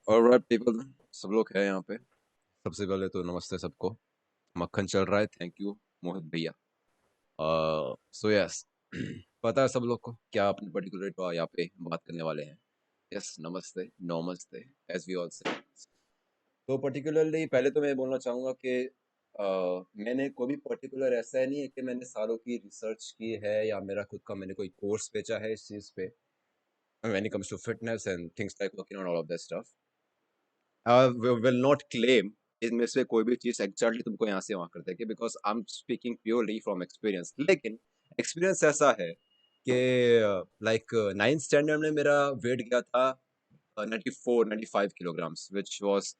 Alright people, सब लोग हैं यहाँ पे। सबसे पहले तो नमस्ते सबको। मक्खन चल रहा है, थैंक यू मोहित भैया। सो यस पता है सब लोग को क्या अपने पर्टिकुलर यहाँ पे बात करने वाले हैं। यस, नमस्ते, नमस्ते, एज वी ऑल से। तो पर्टिकुलरली पहले तो मैं बोलना चाहूँगा कि मैंने कोई भी पर्टिकुलर ऐसा है नहीं है कि मैंने सालों की रिसर्च की है या मेरा खुद का मैंने कोई कोर्स बेचा है इस चीज़ पे when it comes to fitness and things like working on all of that stuff. Will not claim इनमें से कोई भी चीज एग्जैक्टली तुमको यहाँ से वहां कर देगी, because I am speaking purely from experience. लेकिन एक्सपीरियंस ऐसा है कि लाइक नाइन्थ स्टैंडर्ड में मेरा वेट गया था 94-95 kilograms, which was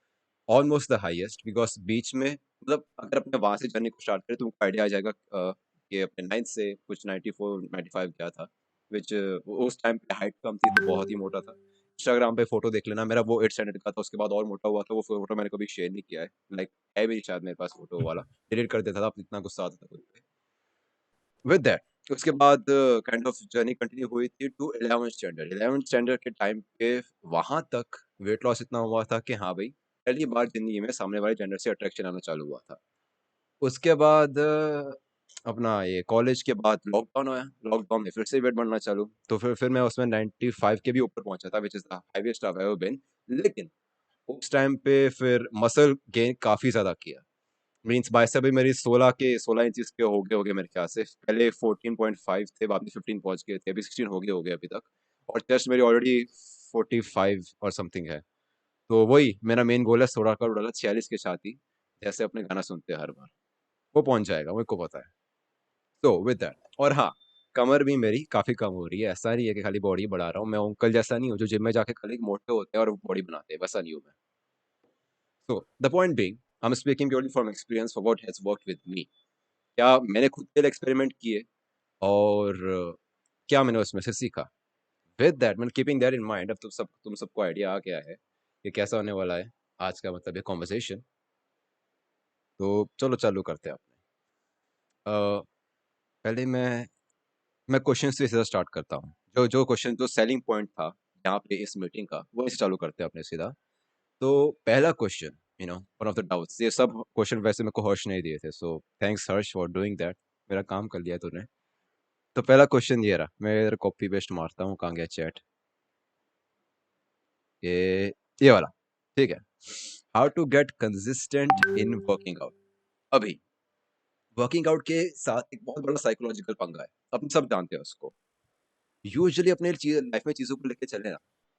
almost the highest. Because बीच में मतलब अगर अपने वहां से जर्नी को स्टार्ट करें तो तुमको आइडिया आ जाएगा कि अपने नाइन्थ से कुछ 94-95 गया था, विच उस टाइम पे हाइट कम थी तो बहुत ही मोटा था। इंस्टाग्राम पे फोटो देख लेना, मेरा वो 8 स्टैंडर्ड का था, उसके बाद और मोटा हुआ था। वो फोटो मैंने कभी शेयर नहीं किया है, लाइक है भी शायद मेरे पास फोटो वाला, डिलीट कर देता था, इतना गुस्सा आता था खुद पे। विद दैट उसके बाद काइंड ऑफ जर्नी कंटिन्यू हुई थी to 11th standard. 11th standard के टाइम पे वहां तक वेट लॉस इतना हुआ था कि हाँ भाई, पहली बार जिंदगी में सामने वाले जेंडर से अट्रैक्शन आना चालू हुआ था। उसके बाद अपना ये कॉलेज के बाद लॉकडाउन आया। लॉकडाउन में फिर से वेट बढ़ना चालू, तो फिर मैं उसमें 95 के भी ऊपर पहुंचा था, which is the highest I ever been. लेकिन उस टाइम पे फिर मसल गेन काफी ज्यादा किया। मींस बाइसेप भी मेरी 16 इंचेस के हो गए मेरे ख्याल से। पहले 14.5 थे, बाद में 15 पहुंच गए थे, अभी 16 हो गए अभी तक। और चेस्ट मेरी ऑलरेडी 45 और समथिंग है। तो वही मेरा मेन गोल है, 16 का उड़ाला 46 के छाती, जैसे अपने गाना सुनते हैं हर बार, वो पहुंच जाएगा, मेरे को पता है। तो विद दैट, और हाँ, कमर भी मेरी काफी कम हो रही है। ऐसा नहीं है कि खाली बॉडी बढ़ा रहा हूँ, मैं अंकल जैसा नहीं हूँ जो जिम में जाके खाली मोटे होते हैं और बॉडी बनाते हैं, वैसा नहीं हूँ मैं। So the point being, I am speaking purely from experience for what has worked with me. क्या मैंने खुद के लिए एक्सपेरिमेंट किए और क्या मैंने उसमें से सीखा। विद दैट, मैंने कीपिंग दैट इन माइंड, अब तुम सबको आइडिया आ गया है कि कैसा होने वाला है आज का मतलब ये कॉन्वर्सेशन। तो चलो चालू करते हैं अपने। पहले मैं क्वेश्चन से सीधा स्टार्ट करता हूँ। जो जो क्वेश्चन, जो सेलिंग पॉइंट था यहाँ पे इस मीटिंग का, वो इसे चालू करते हैं अपने सीधा। तो पहला question, one of the doubts, ये सब क्वेश्चन वैसे मेरे को हर्ष नहीं दिए थे, so thanks Harsh for doing that. मेरा काम कर लिया तूने। तो पहला क्वेश्चन ये रहा, मैं इधर कॉपी पेस्ट मारता हूँ, कहाँ गया चैट, ये वाला। ठीक है, how to get consistent in working out. अभी वर्किंग आउट के साथ एक बहुत बड़ा साइकोलॉजिकल पंगा है, अपन सब जानते हैं उसको। यूजुअली अपने लाइफ में चीजों को लेके चले ना,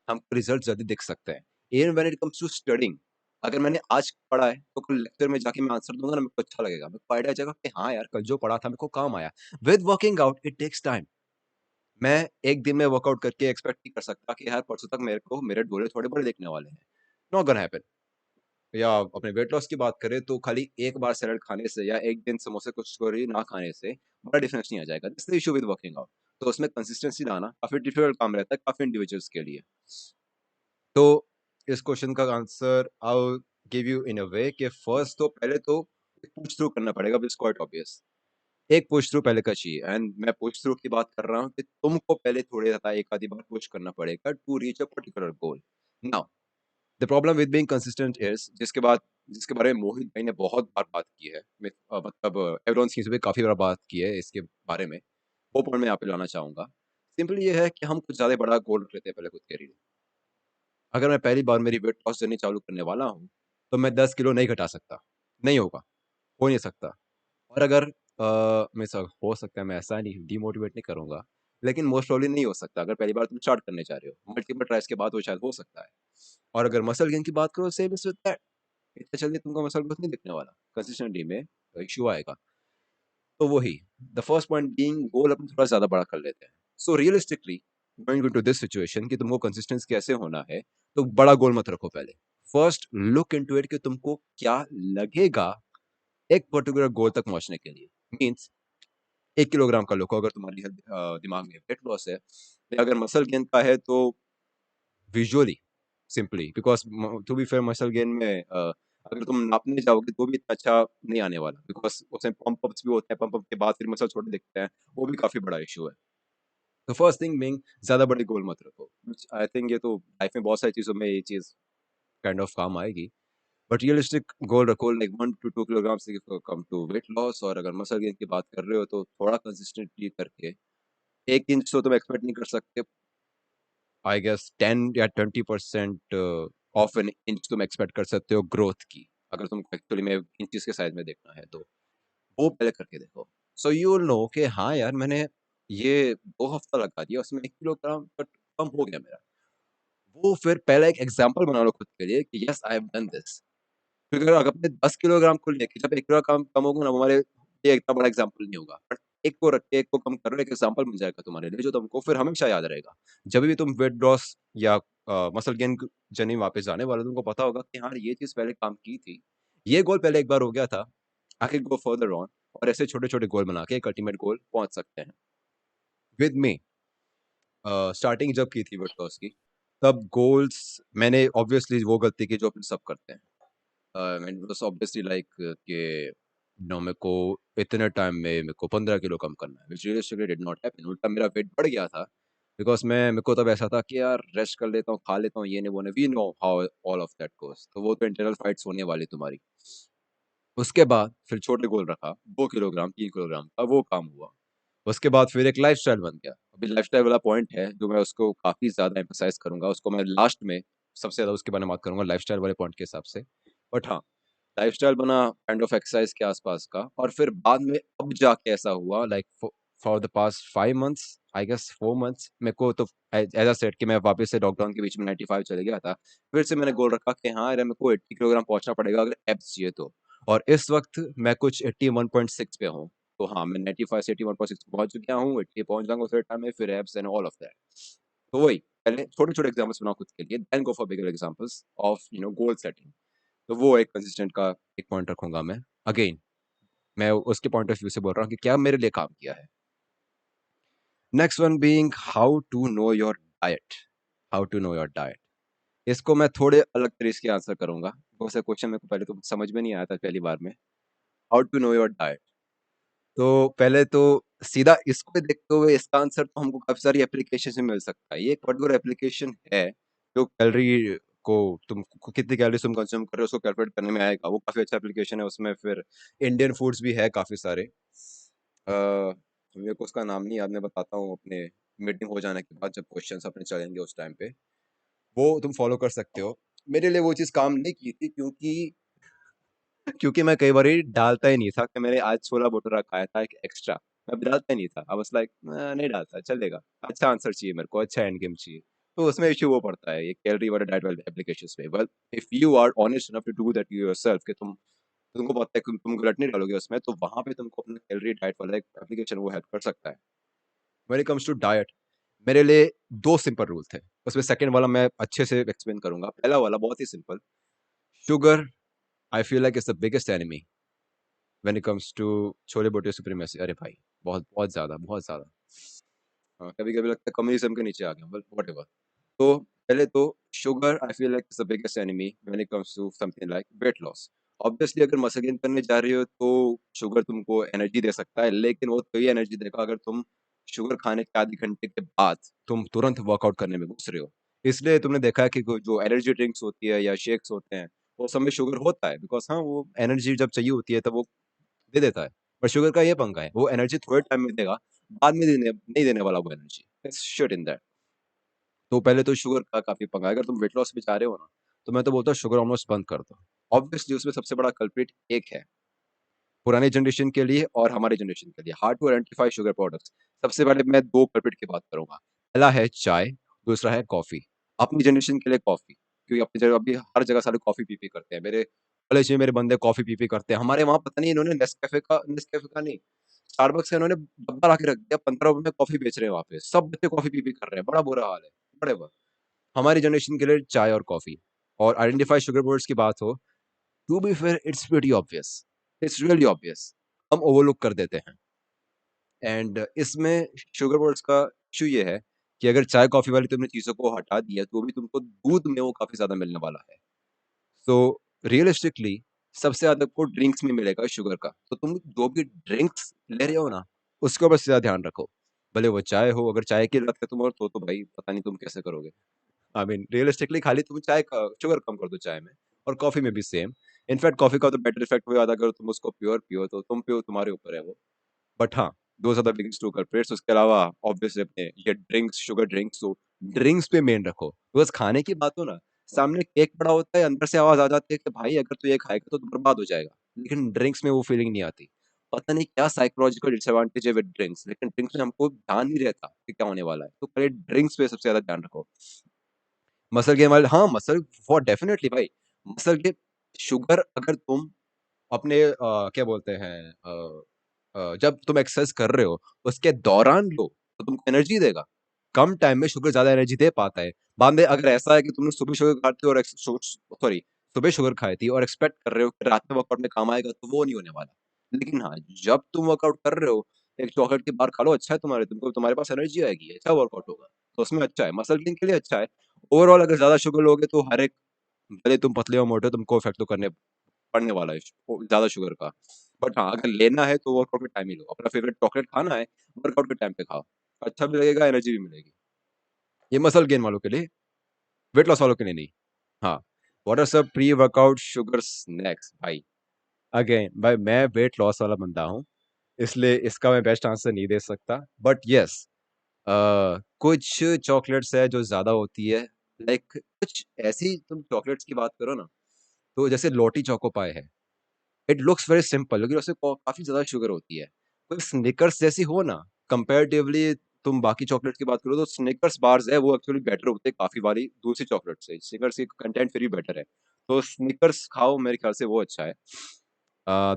हम रिजल्ट जल्दी देख सकते हैं। Even when it comes to studying, अगर मैंने आज पढ़ा है तो कल लेक्चर में जाके मैं आंसर दूंगा ना, मेरे को अच्छा लगेगा, मेरे को आइडिया जाएगा कि हाँ यार, कल जो पढ़ा था मेरे को काम आया। With working out it takes time. मैं एक दिन में वर्कआउट करके एक्सपेक्ट नहीं कर सकता कि यार परसों तक मेरे को मेरे डोले थोड़े बड़े दिखने वाले हैं। Not gonna happen. या अपने वेट लॉस की बात करें तो खाली एक बार सैलेड खाने से या एक दिन समोसे कचौरी ना खाने से बड़ा डिफरेंस नहीं आ जाएगा। This issue with working out. तो उसमें कंसिस्टेंसी लाना काफी डिफिकल्ट काम रहता है काफी इंडिविजुअल्स के लिए। तो इस क्वेश्चन का answer I give you in a way कि फर्स्ट तो पहले तो पुश थ्रू करना पड़ेगा, विच क्वाइट ऑब्वियस। एक पुश थ्रू पहले का चाहिए, एंड मैं पुश थ्रू की बात कर रहा हूँ कि तुमको पहले थोड़े ज्यादा एक आधी बार पुश करना पड़ेगा to reach a particular goal. Now the problem with being consistent is, जिसके बारे में मोहित भाई ने बहुत बार बात की है, मतलब एवरोन सिंह से भी काफी बार बात की है इसके बारे में, वो पॉइंट मैं यहाँ पे लाना चाहूंगा। सिंपली ये है कि हम कुछ ज्यादा बड़ा गोल रख लेते हैं पहले खुद के लिए। अगर मैं पहली बार मेरी वेट लॉस जर्नी चालू करने वाला हूँ तो मैं 10 किलो नहीं घटा सकता, नहीं होगा, हो नहीं सकता। और अगर हो सकता है, मैं ऐसा नहीं डिमोटिवेट नहीं करूंगा, लेकिन मोस्ट प्रॉब्ली नहीं हो सकता। अगर पहली बार तुम स्टार्ट करने जा रहे हो, मल्टीपल ट्राइज के बाद वो शायद हो सकता है। और अगर मसल गेन की बात करो, सेम इज विद दैट। इतना जल्दी तुमको मसल ग्रोथ नहीं दिखने वाला, कंसिस्टेंटली में इशू आएगा। तो वही, द फर्स्ट पॉइंट बीइंग गोल अपन थोड़ा ज्यादा बड़ा कर लेते हैं। सो realistically going into this situation कि तुमको कंसिस्टेंस कैसे होना है, तो बड़ा गोल मत रखो पहले। फर्स्ट लुक इनटू इट कि तुमको क्या लगेगा एक पर्टिकुलर गोल तक पहुंचने के लिए। मींस 1 किलोग्राम का लो, अगर तुम्हारी दिमाग में वेट लॉस है, या अगर मसल गेन का है तो visually, simply because to be fair muscle gain में अगर तुम नापने जाओगे तो भी इतना अच्छा नहीं आने वाला, बिकॉज उसमें पंप अप्स भी होते हैं, पंप अप के बाद फिर मसल छोटे दिखते हैं, वो भी काफी बड़ा इशू है। तो फर्स्ट थिंग बीइंग ज्यादा बड़े गोल मत रखो। आई थिंक ये तो लाइफ में बहुत सारी चीजों में ये चीज काइंड ऑफ काम आएगी। बट रियलिस्टिक गोल रखो लाइक 1 to 2 किलोग्राम से कम टू वेट लॉस। और अगर मसल गेन की बात कर रहे हो तो थोड़ा कंसिस्टेंटली करके 1 इंच तो तुम एक्सपेक्ट नहीं कर सकते। आई गेस 10 या 20% ऑफ एन इंच तुम एक्सपेक्ट कर सकते हो ग्रोथ की, अगर तुमको एक्चुअली में इंचेस के साइज में देखना है तो वो पहले करके देखो। सो यू विल नो कि हाँ यार, मैंने ये 2 हफ्ता लगा दिया, उसमें 1 किलोग्राम कट कम हो गया मेरा। वो फिर पहले एक एग्जाम्पल बना लो खुद के लिए कि yes I have done this. क्योंकि अगर अपने 10 किलोग्राम को लेके जब 1 किलोग्राम कम होगा ना, वो हमारे लिए इतना बड़ा एग्जाम्पल नहीं होगा। बट एक को रख के एक को कम करो, एक एग्जाम्पल मिल जाएगा तुम्हारे लिए जो तुमको फिर हमेशा याद रहेगा। जब भी तुम वेट लॉस या मसल गेन जर्नी वापस जाने वाले हो, तुमको पता होगा कि हाँ ये चीज पहले काम की थी, ये गोल पहले एक बार हो गया था, आगे गो फर्दर ऑन। और ऐसे छोटे छोटे गोल बना के एक अल्टीमेट गोल पहुंच सकते हैं। विद मी स्टार्टिंग जब की थी वेट लॉस की, तब गोल्स मैंने ऑब्वियसली वो गलती की जो अपने सब करते हैं। एंड वाज ऑब्वियसली लाइक कि नो मेरे को इतने टाइम में मेरे को 15 किलो कम करना है, which realistically did not happen. उल्टा मेरा वेट बढ़ गया था, बिकॉज मेरे को तब ऐसा था कि यार रेस्ट कर लेता हूँ, खा लेता हूँ, ये नहीं वो नहीं, we know how all of that goes. तो वो तो इंटरनल फाइट्स होने वाली तुम्हारी। उसके बाद फिर छोटे गोल रखा, 2 किलोग्राम 3 किलोग्राम का, वो काम हुआ। उसके बाद फिर एक लाइफस्टाइल बन गया। अभी लाइफस्टाइल वाला पॉइंट है जो मैं उसको काफी ज्यादा एम्फसाइज करूंगा, उसको मैं लास्ट में सबसे ज्यादा उसके बारे में बात करूंगा लाइफस्टाइल वाले पॉइंट के हिसाब से। बट हाँ, लाइफस्टाइल बना काइंड ऑफ एक्सरसाइज के आसपास का। और फिर बाद में अब जाके ऐसा हुआ like for the past 5 months, I guess 4 months, मेरे को तो एज अ सेट कि मैं वापस से लॉकडाउन के बीच में 95 चले गया था। फिर से मैंने गोल रखा कि हाँ यार मेरे को 80 किलोग्राम पहुंचना पड़ेगा अगर एब्स चाहिए तो। और इस वक्त मैं कुछ 81.6 पे हूँ। तो हाँ, मैं 95 से 81.6 पहुंच गया हूँ, 80 पहुंच जाऊंगा थोड़े टाइम में, फिर abs and all of that. तो वही, पहले छोटे छोटे एग्जाम्पल्स बनाओ खुद के लिए, then go for bigger examples of goal setting. तो वो एक कंसिस्टेंट का एक पॉइंट रखूंगा मैं। अगेन मैं उसके पॉइंट ऑफ व्यू से बोल रहा हूँ कि क्या मेरे लिए काम किया है। Next one being how to know your diet. How to know your diet, इसको मैं थोड़े अलग तरीके से आंसर करूंगा। बहुत से क्वेश्चन मेरे को पहले तो समझ में नहीं आया था पहली बार में। How to know your diet, तो पहले तो सीधा इसको देखते हुए इसका आंसर तो हमको काफी सारी एप्लीकेशन से मिल सकता है। ये एक पर्टिकुलर एप्लीकेशन है जो कैलोरी को, तुम कितनी कैलोरीज तुम कंज्यूम कर रहे हो उसको कैलकुलेट करने में आएगा। वो काफी अच्छा एप्लीकेशन है। उसमें फिर इंडियन फूड्स भी है काफी सारे। मेरे को उसका नाम नहीं याद, मैं बताता हूँ अपने मीटिंग हो जाने के बाद जब क्वेश्चंस अपने चलेंगे उस टाइम पे। वो तुम फॉलो कर सकते हो। मेरे लिए वो चीज़ काम नहीं की थी, क्योंकि मैं कई बार डालता ही नहीं था कि मैंने आज छोला भटूरा खाया था एक एक्स्ट्रा। मैं डालता ही नहीं था। आई वाज लाइक नहीं डालता चलेगा, अच्छा आंसर चाहिए मेरे को, अच्छा एंड गेम चाहिए। तो उसमें इश्यू वो पड़ता है ये कैलोरी वाले डाइट वाले एप्लीकेशंस में। Well, if you are honest enough to do that yourself कि तुमको पता है कि तुम गलत नहीं डालोगे उसमें, तो वहां पे तुमको अपना कैलोरी डाइट वाला एक एप्लीकेशन वो हेल्प कर सकता है। When it comes to diet, मेरे लिए 2 सिंपल रूल थे। उसमें सेकंड वाला मैं अच्छे से एक्सप्लेन करूंगा। पहला वाला बहुत ही simple. Sugar, I feel like it's the biggest enemy when it comes to chole bhature supremacy. अरे भाई, बहुत बहुत ज्यादा, बहुत ज्यादा। हाँ, कभी कभी लगता है कम्युनिज्म के नीचे आ गया, बट व्हाटएवर। तो पहले तो sugar I feel like it's the biggest enemy when it comes to something like weight loss. Obviously अगर मसल गेन करने जा रही हो तो शुगर तुमको एनर्जी दे सकता है, लेकिन वो तभी एनर्जी देगा अगर तुम शुगर खाने के आधे घंटे के बाद तुम तुरंत वर्कआउट करने में घुस रहे हो। इसलिए तुमने देखा है कि जो एनर्जी ड्रिंक्स होती है या शेक्स होते हैं, वो सब में शुगर होता है, बिकॉज हाँ वो एनर्जी जब चाहिए होती है तब वो दे देता है। पर शुगर का ये पंगा है, वो एनर्जी थोड़े टाइम में देगा, बाद में नहीं देने वाला वो energy. It's shit in that. तो पहले तो शुगर का काफी पंगा है। अगर तुम वेट लॉस में जा रहे हो ना, तो मैं तो बोलता हूँ शुगर ऑलमोस्ट बंद कर दो। ऑब्वियसली उसमें सबसे बड़ा कल्प्रिट एक है, पुरानी जनरेशन के लिए और हमारी जनरेशन के लिए hard to identify sugar products. सबसे पहले मैं 2 कल्प्रिट की बात करूंगा। पहला है चाय, दूसरा है कॉफी। अपनी जनरेशन के लिए कॉफी, क्योंकि अपनी जगह अभी हर जगह सारे कॉफी पी पी करते हैं। मेरे कॉलेज में मेरे बंदे कॉफी पी पी करते हैं। हमारे वहां पता नहीं इन्होंने नेस्कैफे का नहीं, स्टारबक्स का इन्होंने डब्बा ला के रख दिया। 15 रुपए में कॉफी बेच रहे हैं वहां पे, सब बच्चे कॉफी पी पी कर रहे हैं, बड़ा बुरा हाल है। बड़े बुरा। हमारी जनरेशन के लिए चाय और कॉफी। और आइडेंटिफाई शुगर बोर्ड्स की बात हो, to be fair it's pretty obvious, it's really obvious. हम ओवरलुक कर देते हैं। एंड इसमें शुगर बोर्ड्स का इशू ये है कि अगर चाय कॉफी वाली तुमने चीजों को हटा दिया तो भी तुमको दूध में वो काफी ज्यादा मिलने वाला है। तो रियलिस्टिकली सबसे ज्यादा आपको ड्रिंक्स में मिलेगा शुगर का। तो तुम जो भी ड्रिंक्स ले रहे हो ना, उसके ऊपर ज्यादा ध्यान रखो। भले वो चाय हो, अगर चाय की लत है तुम्हारे तो भाई पता नहीं तुम कैसे करोगे। आई मीन रियलिस्टिकली खाली तुम चाय का शुगर कम कर दो चाय में, और कॉफी में भी सेम। इनफैक्ट कॉफी का तो बेटर इफेक्ट हुआ अगर तुम उसको प्योर पियो, तो तुम पियो, तुम्हारे ऊपर है वो। बट हाँ, those are the biggest two culprits. उसके अलावा ऑब्वियसली अपने ये ड्रिंक्स, शुगर ड्रिंक्स, तो ड्रिंक्स पे मेन रखो। बस खाने की बात हो ना, सामने केक पड़ा होता है, अंदर से आवाज आ जाती है कि भाई अगर तू ये खाएगा तो तू बर्बाद हो जाएगा। लेकिन ड्रिंक्स में वो फीलिंग नहीं आती। पता नहीं क्या साइकोलॉजिकल डिसएडवांटेज है विद ड्रिंक्स, लेकिन ड्रिंक्स में हमको ध्यान नहीं रहता कि क्या होने वाला है। तो पहले ड्रिंक्स पे सबसे ज्यादा ध्यान रखो। मसल गेन वाले, हाँ मसल फॉर डेफिनेटली भाई। मसल गेन, शुगर अगर तुम अपने क्या बोलते हैं, जब तुम एक्सरसाइज कर रहे हो उसके दौरान लो तो तुमको एनर्जी देगा। कम टाइम में शुगर ज्यादा एनर्जी दे पाता है। बाद में अगर ऐसा है कि तुमने सुबह शुगर खाते हो और सॉरी, सुबह शुगर खाई थी और एक्सपेक्ट कर रहे हो कि रात में वर्कआउट में काम आएगा, तो वो नहीं होने वाला। लेकिन हाँ, जब तुम वर्कआउट कर रहे हो, एक चॉकलेट की बार खा लो, अच्छा है तुम्हारे, तुमको तुम्हारे पास एनर्जी आएगी, अच्छा वर्कआउट होगा। तो उसमें अच्छा है, मसल गेन के लिए अच्छा है। ओवरऑल अगर ज्यादा शुगर लोगे तो हर एक, भले तुम पतले हो मोटे हो, तुमको इफेक्ट तो करने पड़ने वाला है ज्यादा शुगर का। बट हाँ, अगर लेना है तो वर्कआउट के टाइम ही लो। अपना फेवरेट चॉकलेट खाना है, वर्कआउट के टाइम पे खाओ, अच्छा भी लगेगा, एनर्जी भी मिलेगी। ये मसल गेन वालों के लिए, वेट लॉस वालों के लिए नहीं। हाँ, व्हाट आर सब प्री वर्कआउट शुगर स्नैक्स भाई? अगेन भाई, मैं वेट लॉस वाला बंदा हूँ, इसलिए इसका मैं बेस्ट आंसर नहीं दे सकता। बट यस, कुछ चॉकलेट्स है जो ज्यादा होती है। लाइक कुछ ऐसी, तुम चॉकलेट्स की बात करो ना, तो जैसे लोटी चोको पाए है, इट लुक्स वेरी सिंपल, लेकिन उसमें काफी ज्यादा शुगर होती है। कोई स्निकर्स जैसी हो ना, कंपैरेटिवली तुम बाकी चॉकलेट की बात करो तो स्निकर्स बार्स है वो एक्चुअली बेटर होते हैं काफी वाली दूसरी चॉकलेट से। स्निकर्स की कंटेंट फिर भी बेटर है, तो स्निकर्स खाओ, मेरे ख्याल से वो अच्छा है।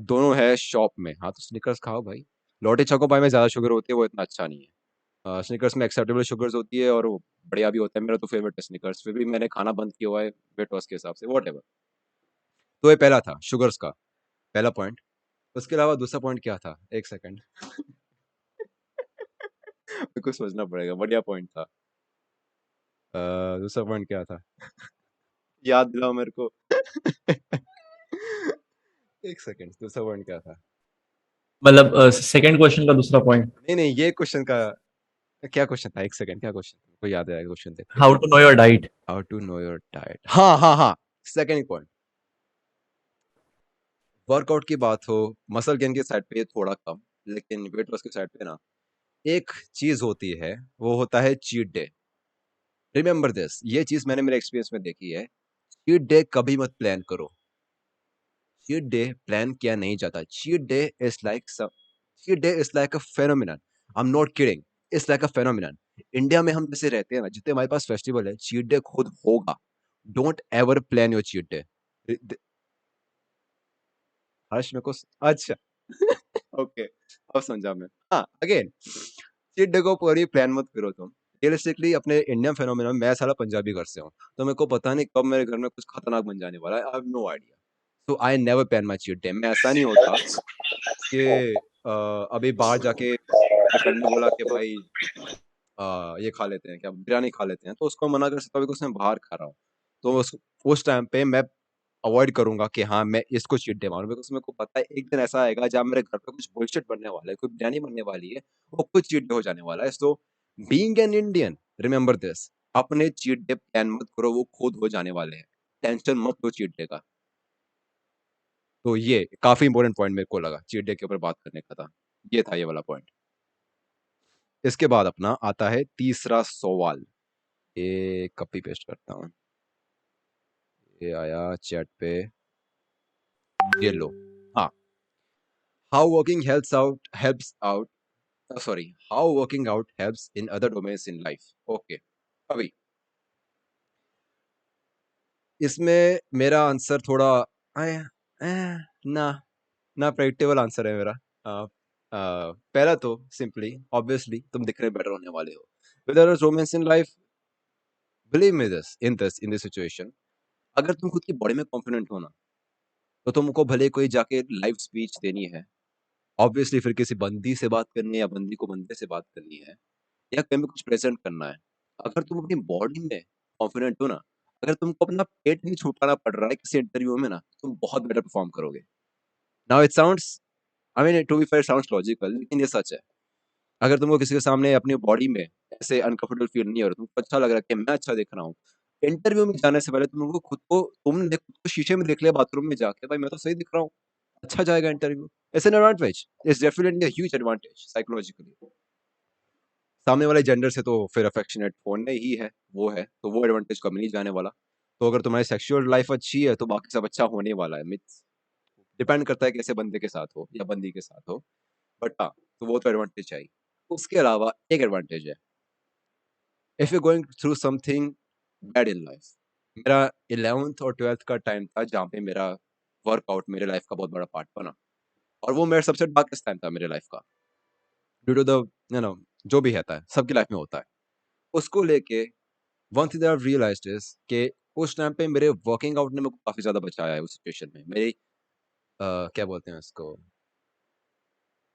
दोनों है शॉप में, हाँ तो स्निकर्स खाओ भाई। लॉटे चोको पाई में ज्यादा शुगर होती है, वो इतना अच्छा नहीं है। स्निकर्स में एक्सेप्टेबल शुगर्स होती है और वो बढ़िया भी होता है। मेरा तो फेवरेट है स्निकर्स, फिर भी मैंने खाना बंद किया हुआ है वेट लॉस के हिसाब से, वॉट। तो ये पहला था शुगर्स का पहला पॉइंट। उसके अलावा दूसरा पॉइंट क्या था, एक सेकंड मेरे को सोचना पड़ेगा, बढ़िया पॉइंट था। दूसरा पॉइंट क्या था, याद दिलाओ मेरे को एक सेकंड, दूसरा पॉइंट क्या था? मतलब सेकंड क्वेश्चन का दूसरा पॉइंट, नहीं नहीं, ये क्वेश्चन का क्या क्वेश्चन था, एक सेकंड, क्या क्वेश्चन था, कोई याद आएगा क्वेश्चन देखते। How to know your diet. How to know your diet, हाँ हाँ हाँ। सेकंड पॉइंट, वर्कआउट की बात हो, मसल गेन के साइड पे थोड़ा कम, लेकिन वेट लॉस के साइड पे ना एक चीज होती है, वो होता है चीट डे। रिमेंबर दिस, ये चीज मैंने मेरे एक्सपीरियंस में देखी है। चीट डे कभी मत प्लान करो। चीट डे प्लान किया नहीं जाता। Cheat day is like cheat day is like a phenomenon. I am not kidding, it's like a phenomenon. India में हम जैसे रहते हैं ना, जितने हमारे पास फेस्टिवल है, चीट डे खुद होगा। Don't ever plan your cheat day. Harsh मेरे को अच्छा ओके, अब समझा मैं। हाँ, अगेन चीट डे को पूरी प्लान मत करो तुम। रियलिस्टिकली अपने इंडियन फेनोमेनन, मैं साला पंजाबी घर से हूँ, तो मेरे को पता नहीं कब मेरे घर में कुछ खतरनाक बन जाने वाला है, आई हैव नो आइडिया। तो I never plan my cheat day. मैं ऐसा नहीं होता कि अभी बाहर जाके मेरे फ्रेंड ने बोला कि भाई ये खा लेते हैं, क्या बिरयानी खा लेते हैं, तो उसको मना कर सकता हूँ बिकॉज मैं बाहर खा रहा हूँ। तो उस टाइम पे मैं अवॉइड करूंगा कि हाँ मैं इसको चीट डे मानूं, बिकॉज मेरे को पता है एक दिन ऐसा आएगा जब मेरे घर पे कुछ बुलशिट बनने वाला है, कोई बिरयानी बनने वाली है, वो कुछ चीट डे हो जाने वाला है। So being an Indian, remember this, अपने चीट डे प्लान मत करो, वो खुद हो जाने वाले हैं। टेंशन मत लो चीट डे का। तो ये काफी इंपॉर्टेंट पॉइंट मेरे को लगा चीट डे के ऊपर बात करने का था, ये था ये वाला पॉइंट। इसके बाद अपना आता है तीसरा सवाल। ये कॉपी पेस्ट करता हूँ, ये आया चैट पे, ये लो। हाँ, how working helps out, sorry, how working out helps in other domains in life. Okay, अभी इसमें मेरा आंसर थोड़ा आए, ना ना प्रेडिक्टेबल आंसर है मेरा। पहला तो सिंपली ऑब्वियसली तुम दिखने बेटर होने वाले हो with other romance in life. Believe me this, in this situation, अगर तुम खुद की बॉडी में कॉन्फिडेंट हो ना, तो तुमको भले कोई जाके लाइव स्पीच देनी है, ऑब्वियसली फिर किसी बंदी से बात करनी है या बंदी को बंदे से बात करनी है, या कहीं पे कुछ प्रेजेंट करना है, अगर तुम अपनी बॉडी में कॉन्फिडेंट हो ना, अगर तुमको अपना पेट नहीं छुपाना पड़ रहा है किसी इंटरव्यू में ना, तुम बहुत बेटर परफॉर्म करोगे। Now it sounds, I mean to be fair sounds logical, लेकिन ये सच है। अगर तुमको किसी के सामने अपनी बॉडी में ऐसे अनकंफर्टेबल फील नहीं हो रहा, तुमको अच्छा लग रहा है कि मैं अच्छा दिख रहा हूँ, इंटरव्यू में जाने से पहले तुमने खुद को शीशे में देख लिया बाथरूम में जाके, भाई मैं तो सही दिख रहा हूँ, अच्छा जाएगा interview. It's an advantage, it's definitely a huge advantage psychologically. सामने वाले जेंडर से तो फिर अफेक्शनेट होने ही है, तो वो एडवांटेज कभी नहीं जाने वाला। तो अगर तुम्हारी सेक्सुअल लाइफ अच्छी है तो बाकी सब अच्छा होने वाला है। मिथ्स डिपेंड करता है कैसे बंदे के साथ हो या बंदी के साथ हो, बट हाँ, तो वो तो एडवांटेज चाहिए। उसके अलावा एक एडवांटेज है, if you going through something bad in life. मेरा 11th और 12th का टाइम था जहाँ पे मेरा वर्कआउट मेरे लाइफ का बहुत बड़ा पार्ट बना, और वो मेरा सबसे डार्केस्ट टाइम था मेरे लाइफ का, due to the you know जो भी रहता है सबकी लाइफ में होता है। उसको लेके one thing that I realized is कि उस टाइम पे मेरे वर्किंग आउट ने मेरे को काफी ज्यादा बचाया है उस सिचुएशन में। मेरी क्या बोलते हैं उसको,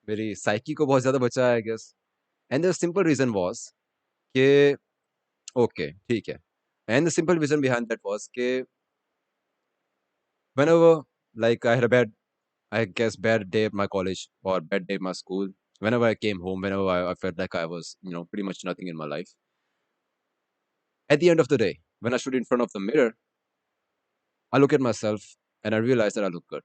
मेरी साइकी को बहुत ज्यादा बचाया I guess. And the simple reason was कि ओके ठीक है, and the simple reason behind that was कि whenever like I had a bad, I guess bad day at my college or bad day at my school, whenever I came home, whenever I felt like I was pretty much nothing in my life, at the end of the day when I stood in front of the mirror, I look at myself and I realize that I look good.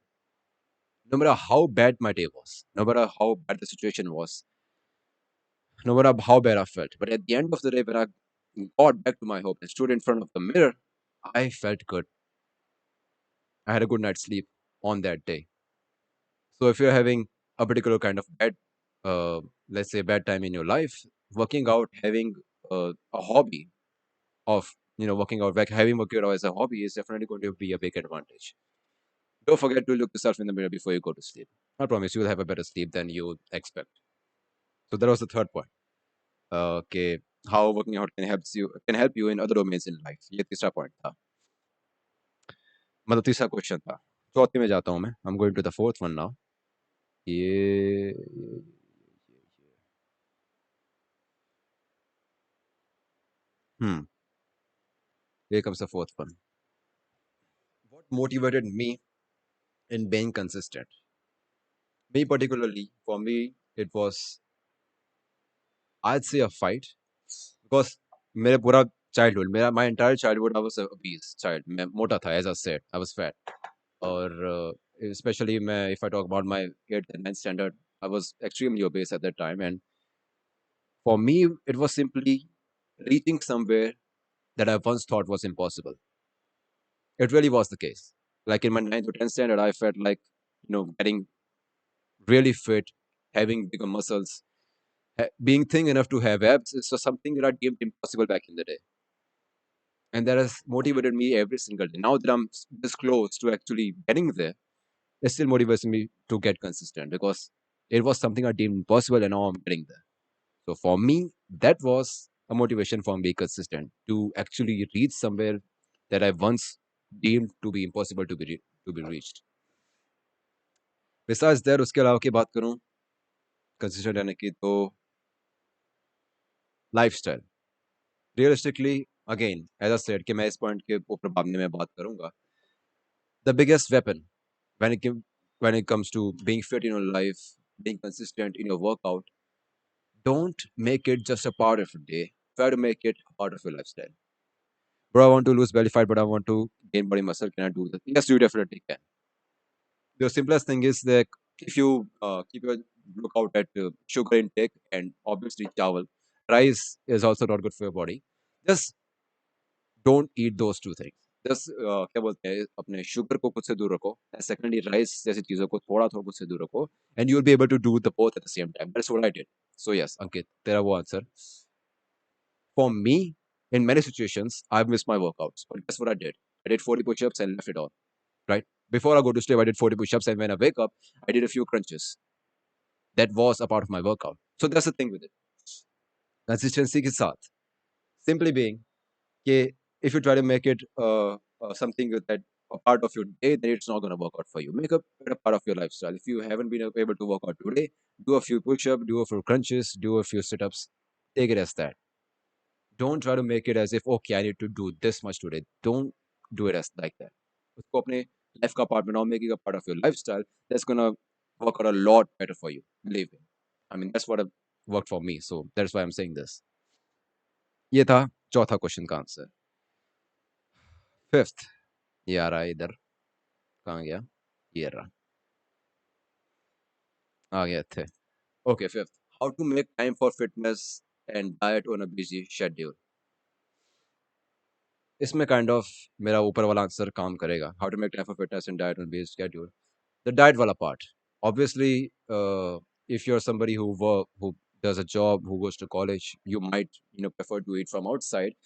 No matter how bad my day was, no matter how bad the situation was, no matter how bad I felt, but at the end of the day when I got back to my home and stood in front of the mirror, I felt good. I had a good night's sleep on that day. So if you're having a particular kind of bad, uh, let's say bad time in your life, working out, having a hobby of working out, like having working out as a hobby is definitely going to be a big advantage. Don't forget to look yourself in the mirror before you go to sleep. I promise you will have a better sleep than you expect. So that was the third point. Okay, how working out can help you in other domains in life. ये तीसरा point था, मतलब तीसरा question था। चौथे में जाता हूँ मैं। I'm going to the fourth one now. ये hmm here comes the fourth one. What motivated me in being consistent? Me particularly, for me, it was, I'd say, a fight, because मेरे पूरा childhood, मेरा my entire childhood, I was a obese child. मैं मोटा था, as I said, I was fat. और especially मैं, if I talk about my 8th and 9th standard, I was extremely obese at that time, and for me, it was simply reaching somewhere that I once thought was impossible. It really was the case. Like in my 9th or 10th standard, I felt like, getting really fit, having bigger muscles, being thin enough to have abs is just something that I deemed impossible back in the day. And that has motivated me every single day. Now that I'm this close to actually getting there, it still motivates me to get consistent, because it was something I deemed impossible and now I'm getting there. So for me, that was a motivation for me being consistent to actually reach somewhere that I once deemed to be impossible to be reached. Besides that, उसके अलावा की बात करूं consistent रहने की, तो lifestyle realistically, again as I said कि मैं इस पॉइंट के ऊपर बाद में मैं बात करूंगा। The biggest weapon when it comes to being fit in your life, being consistent in your workout, don't make it just a part of your day. Try to make it a part of your lifestyle. Bro, I want to lose belly fat, but I want to gain body muscle. Can I do that? Yes, you definitely can. The simplest thing is that if you keep your look out at sugar intake and obviously chawal, rice is also not good for your body. Just don't eat those two things. Just क्या बोलते हैं, अपने sugar को खुद से दूर रखो, and secondly rice जैसी चीजों को थोड़ा थोड़ा खुद से दूर रखो, and you'll be able to do the both at the same time. That's what I did. So yes, Ankit, तेरा वो answer. For me, in many situations, I've missed my workouts, but guess what I did? I did 40 push-ups and left it all. Right before I go to sleep, I did 40 push-ups, and when I wake up, I did a few crunches. That was a part of my workout. So that's the thing with it. Consistency के साथ, simply being कि if you try to make it something that a part of your day, then it's not going to work out for you. Make it a part of your lifestyle. If you haven't been able to work out today, do a few push-ups, do a few crunches, do a few sit-ups. Take it as that. Don't try to make it as if, okay, I need to do this much today. Don't do it as like that. उसको अपने life का part बनाओ, make it a part of your lifestyle. That's gonna work out a lot better for you. Believe me. I mean, that's what worked for me. So that's why I'm saying this. ये था चौथा question का answer. Fifth, ये आ रहा है इधर, कहाँ गया, ये रहा, आ गया थे। Okay, fifth, how to make time for fitness and diet on a busy schedule. इसमें काइंड ऑफ मेरा ऊपर वाला आंसर काम करेगा, how to make time for fitness and diet on busy schedule. The diet wala part. Obviously, if you're somebody who does a job, who goes to college, you might prefer to eat from outside.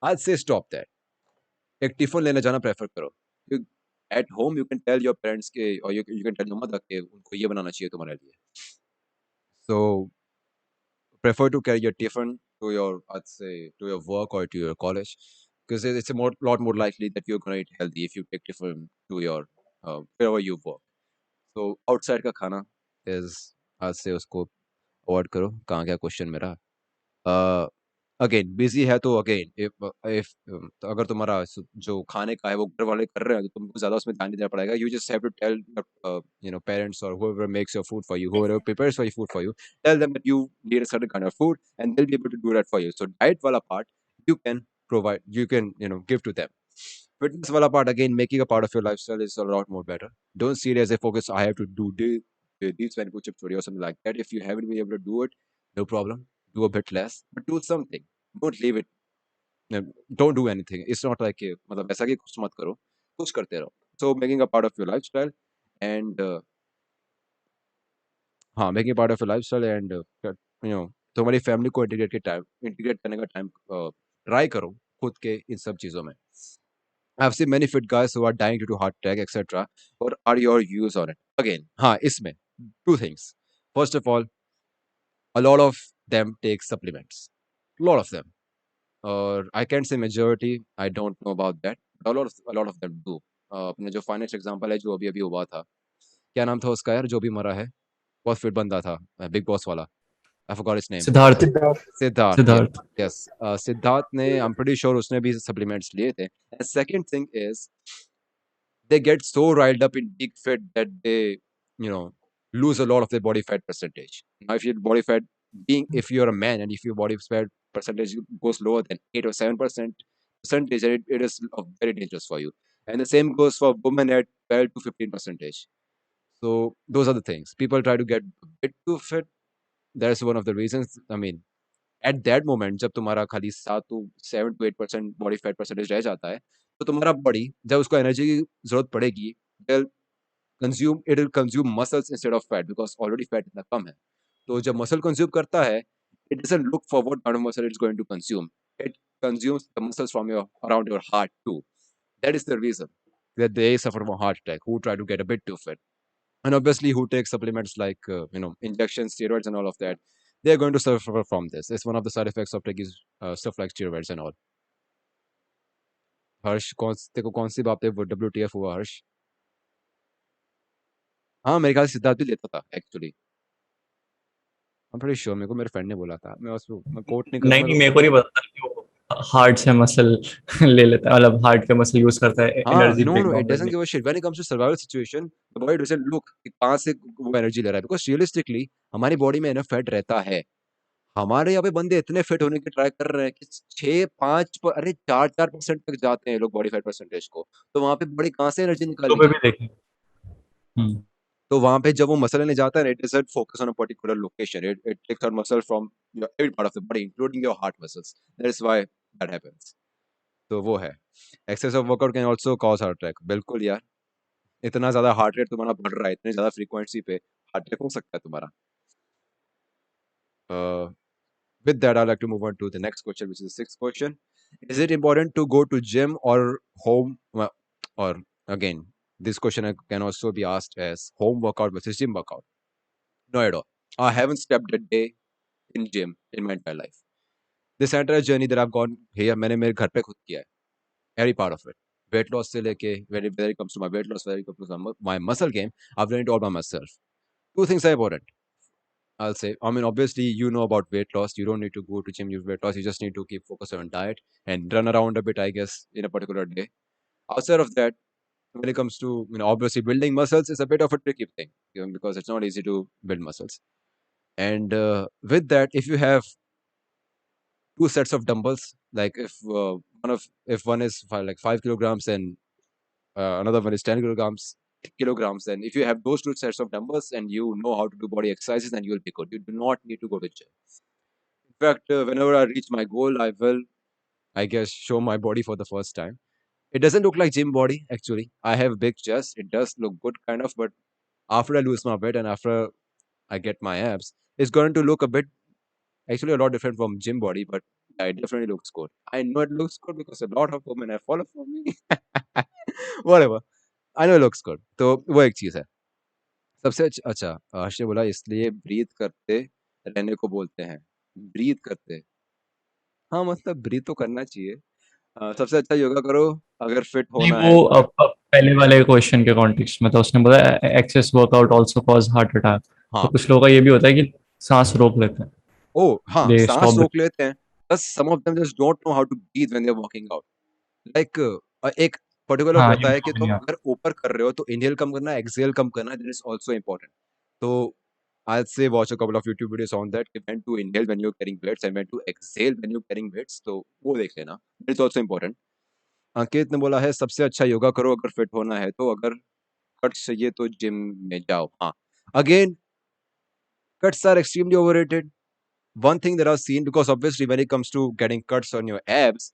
I'd say stop that. एक tiffin लेने जाना prefer करो. You, at home you can tell your parents के or you can tell your mother के उनको ये बनाना चाहिए तुम्हारे लिए. So prefer to carry your tiffin to your, I'd say, to your work or to your college, because it's a lot more likely that you're going to eat healthy if you take tiffin to your wherever you work. So outside का खाना is, I'd say, उसको avoid करो. कहाँ गया question मेरा? Again busy है तो again if तो अगर तुम्हारा जो खाने का है वो घर वाले कर रहे हैं तो तुमको ज्यादा उसमें ध्यान नहीं देना पड़ेगा. You just have to tell parents or whoever makes your food for you, whoever prepares for your food for you, tell them that you need a certain kind of food and they'll be able to do that for you. So diet wala part you can provide, you can give to them. Fitness wala part, again, making a part of your lifestyle is a lot more better. Don't see it as a focus, I have to do this when push up or something like that. If you haven't been able to do it, no problem, do a bit less, but do something. Don't leave it. Don't do anything. It's not like मतलब ऐसा कि कुछ मत करो, कुछ करते रहो. So making a part of your lifestyle and हाँ, making a part of your lifestyle and तुम्हारी फैमिली को इंटीग्रेट करने का टाइम ट्राई करो खुद के इन सब चीजों में. I've seen many fit guys who are dying due to heart attack, etc. What are your views on it? Again, हाँ, इसमें two things. First of all, a lot of them take supplements. A lot of them. I can't say majority. I don't know about that. But a lot of them do. अपने जो finance example है जो अभी अभी हुआ था, क्या नाम था उसका यार जो भी मरा है, बहुत फिट बंदा था, बिग बॉस वाला. I forgot his name. Siddharth. Siddharth. Siddharth. Yes. Siddharth ने, आई एम प्रीटी श्योर उसने भी सप्लीमेंट्स लिए थे. And second thing is they get so riled up in big fat that they, you know, lose a lot of their body fat percentage. Now, if your body fat if you're a man and if your body fat percentage goes lower than 8 or 7% percentage, it is very dangerous for you. And the same goes for women at 12 to 15 percentage. So those are the things. People try to get a bit too fit. That's one of the reasons. I mean, at that moment जब तुम्हारा खाली 7 to 8% body fat percentage रह जाता है, तो तुम्हारा body जब उसको एनर्जी की जरूरत पड़ेगी, it will consume muscles instead of fat, because already fat इतना कम है. तो जब मसल कंज्यूम करता है, it doesn't look for what kind of muscle it's going to consume. It consumes the muscles from your around your heart too. That is the reason that they suffer from a heart attack who try to get a bit too fit. And obviously who take supplements like injections, steroids and all of that, they're going to suffer from this. It's one of the side effects of taking stuff like steroids and all. हर्ष, तेरे को कौन सी बात पे WTF हुआ हर्ष? हाँ, मेरे ख्याल से सिद्धार्थ भी लेता था एक्चुअली. I'm pretty sure, मेरे को मेरे फ्रेंड ने बोला था. मैं कोट नहीं नहीं करूंगा नहीं, तो मेरे को नहीं पता था कि वो हार्ट से मसल ले लेता है, मतलब हार्ट के मसल यूज करता है हाँ, energy no, break no, it down doesn't करने give a shit when it comes to survival situation. The body doesn't look कि कहाँ से वो एनर्जी ले रहा है, because realistically हमारी बॉडी में इनफ फैट रहता है. हमारे यहाँ पे बंदे इतने फिट होने की ट्राई कर रहे हैं कि 4-4% तक जाते हैं लोग बॉडी फैट परसेंटेज को. तो वहां पे बॉडी कहाँ से एनर्जी तो पे निकालेगी? भी देखें. हम्म. तो वहां पे जब वो मसल लेने जाता है, it doesn't focus on a particular location. It takes out muscle from your every part of the body including your heart muscles. That is why that happens. तो वो है. Excess of workout can also cause heart attack. बिल्कुल यार, इतना ज्यादा heart rate तुम्हारा बढ़ रहा है, इतनी ज्यादा फ्रीक्वेंसी पे हार्ट अटैक हो सकता है तुम्हारा. uh, with that, I'd like to move on to the next question, which is the sixth question. Is it important to go to gym or home? Or again, this question can also be asked as home workout versus gym workout. No at all. I haven't stepped a day in gym in my entire life. This entire journey that I've gone here, मैंने मेरे घर पे खुद किया है. Every part of it. Weight loss से लेके, whether it comes to my weight loss, whether it comes to my muscle game, I've done it all by myself. Two things are important. I'll say, I mean, obviously, you know about weight loss. You don't need to go to gym, use weight loss. You just need to keep focus on diet and run around a bit, I guess, in a particular day. Outside of that, when it comes to, obviously building muscles is a bit of a tricky thing, because it's not easy to build muscles. And with that, if you have two sets of dumbbells, like if one if one is like 5 kilograms and another one is 10 kilograms, then if you have those two sets of numbers and you know how to do body exercises, then you will be good. You do not need to go to gym. In fact, whenever I reach my goal, I will, I guess, show my body for the first time. It doesn't look like gym body actually. I have big chest. It does look good kind of, but after I lose my weight and after I get my abs, it's going to look a bit, actually a lot different from gym body, but yeah, it definitely looks good. I know it looks good because a lot of women have followed for me. Whatever. I know it looks good. तो वो एक चीज़ है। सबसे अच्छा, हर्ष ने बोला इसलिए breathe करते रहने को बोलते हैं। ब्रीथ करते। हाँ, मतलब ब्रीथ तो करना चाहिए। सबसे अच्छा योगा करो अगर फिट नहीं, होना है वो तो। पहले वाले क्वेश्चन के कॉन्टेक्स्ट में था, उसने बोला excess workout also cause heart attack. तो हाँ। कुछ लोगों का ये भी होता है कि सांस रोक लेते हैं, ओह! हाँ, दे साँस स्टॉप। रोक लेते हैं। बस some of them just don't know how to breathe when they are working out. Like एक पर्टिकुलर हाँ, ये होता है मेरे कि को भी तुम नहीं आता। अगर ऊपर कर रहे हो तो इनहेल कम करना है, एक्सहेल कम करना है, दैट इज़ आल्सो इम्पोर्टेंट। तो I'll say watch a couple of YouTube videos on that कि when to inhale when you're carrying weights and when to exhale when you're carrying weights, तो वो देख लेना। That is also important। अंकित ने बोला है सबसे अच्छा योगा करो अगर फिट होना है तो, अगर कट्स चाहिए तो जिम में जाओ। हाँ, again cuts are extremely overrated. One thing that I've seen, because obviously when it comes to getting cuts on your abs,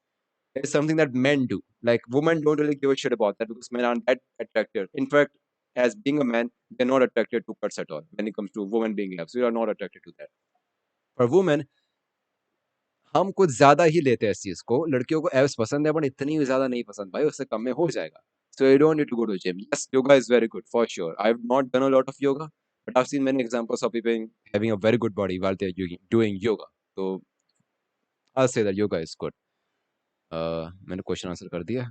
it's something that men do. Like women don't really give a shit about that because men aren't that attracted. In fact, as being a man, they're not attracted to cuts at all. When it comes to women being abs, we are not attracted to that. For women, हम कुछ ज़्यादा ही लेते हैं इस चीज़ को। लड़कियों को abs पसंद है, बट इतनी भी ज़्यादा नहीं पसंद भाई, उससे कम में हो जाएगा। So you don't need to go to gym. Yes, yoga is very good for sure. I've not done a lot of yoga, but I've seen many examples of people having a very good body while they're doing yoga. So I'll say that yoga is good. मैंने question answer कर दिया।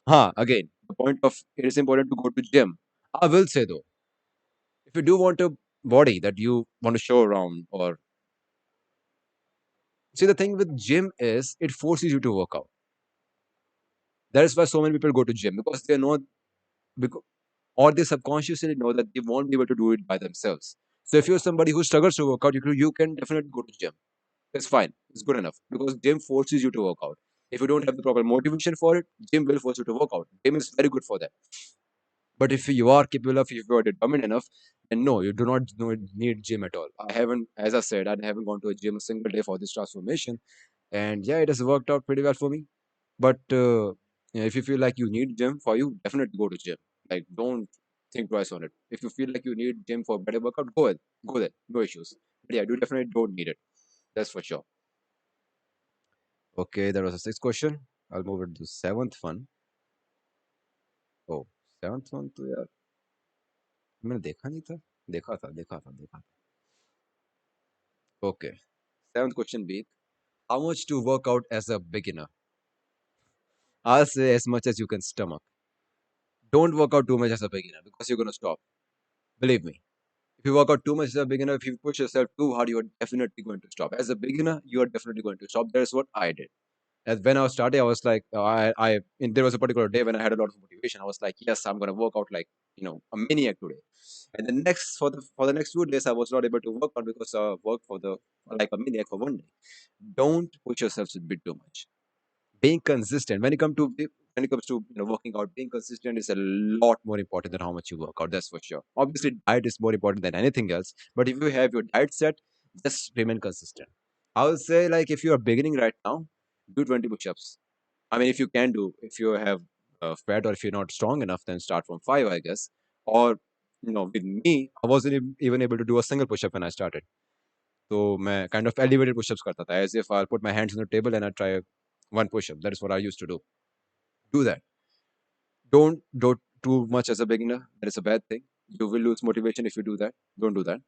हाँ, again, the point of it is important to go to gym. I will say though, if you do want a body that you want to show around, or see, the thing with gym is it forces you to work out. That is why so many people go to gym, because they know, because, or they subconsciously know that they won't be able to do it by themselves. So if you're somebody who struggles to work out, you can definitely go to gym. It's fine. It's good enough because gym forces you to work out. If you don't have the proper motivation for it, gym will force you to work out. Gym is very good for that. But if you are capable of, if you are determined enough, then no, you do not need gym at all. I haven't, as I said, I haven't gone to a gym a single day for this transformation, and yeah, it has worked out pretty well for me. But yeah, if you feel like you need gym for you, definitely go to gym. Like, don't think twice on it. If you feel like you need gym for better workout, go there, no issues. But yeah, you definitely don't need it. That's for sure. Okay, that was the sixth question. I'll move it to seventh one. Oh, seventh one तो यार मैंने देखा नहीं था। देखा था। Okay, seventh question being, how much to work out as a beginner? I'll say as much as you can stomach. Don't work out too much as a beginner because you're gonna stop. Believe me. If you work out too much as a beginner, if you push yourself too hard, you are definitely going to stop. As a beginner, you are definitely going to stop. That is what I did. As when I was starting, I was like, there was a particular day when I had a lot of motivation. I was like, yes, I'm gonna work out like a maniac today. And the next for the next 2 days, I was not able to work out because I worked for the like a maniac for one day. Don't push yourself a bit too much. Being consistent when it comes to working out, being consistent is a lot more important than how much you work out. That's for sure. Obviously, diet is more important than anything else. But if you have your diet set, just remain consistent. I would say, like, if you are beginning right now, do 20 push-ups. I mean, if you can do, if you have fat or if you're not strong enough, then start from 5, I guess. Or with me, I wasn't even able to do a single push-up when I started. So मैं kind of elevated push-ups करता था, as if I'll put my hands on the table and I try one push-up. That is what I used to do. Do that. Don't do too much as a beginner. That is a bad thing. You will lose motivation if you do that. Don't do that.